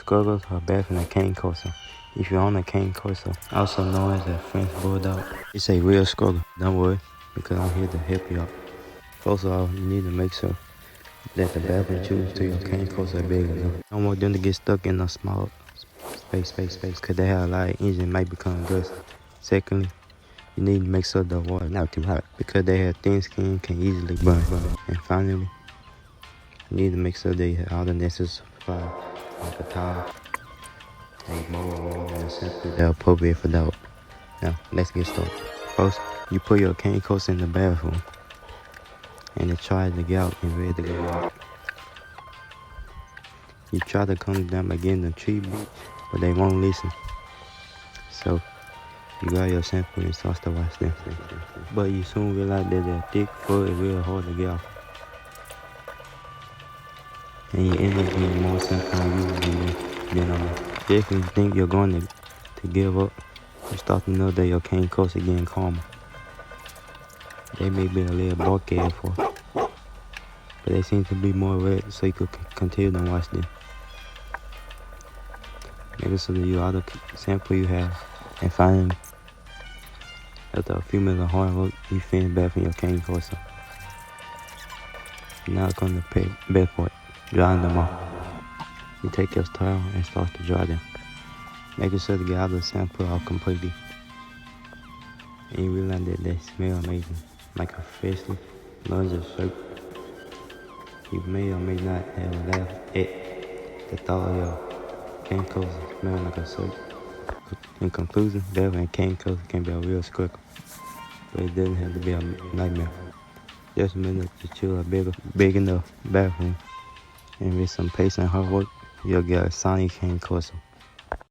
struggles of bathing a Cane Corso. If you own a Cane Corso, also known as a French Bulldog, it's a real struggle. Don't worry, because I'm here to help you out. First of all, you need to make sure that the bathroom tubes to your Cane Corso are big enough. You don't want them to get stuck in a small space, because they have a lot of engine might become gusty. Secondly, you need to make sure the water not too hot, because they have thin skin, can easily burn. And finally, you need to make sure they have all the necessary supplies, like a towel, a mower, and a shampoo that are appropriate for dog. Now, let's get started. First, you put your Cane Corso in the bathroom, and it tries to get out and ready to go out. You try to calm down by getting the tree beat, but they won't listen. So, you grab your shampoo and start to wash them. But you soon realize that they're thick, furry, real hard to get off. And you end up getting more shampoo on you than on them. If you think you're going to give up, you start to know that your Cane Corso is getting calmer. They may be a little bulky at first, but they seem to be more red, so you could continue to wash them. Make sure that you all the shampoo you have. And finally, after a few minutes of hard work, you finish bathing your Cane Corso. Now it's on the best part, drying them off. You take your towel and start to dry them. Making sure to get all the shampoo off completely. And you realize that they smell amazing, like a freshly launched soap. You may or may not have laughed at the thought of your Cane Corso smelling like a soap. In conclusion, bathing a Cane Corso can be a real struggle, but it doesn't have to be a nightmare. Just remember to choose a big enough bathroom, and with some patience and hard work, you'll get a Sonic Cane Corso.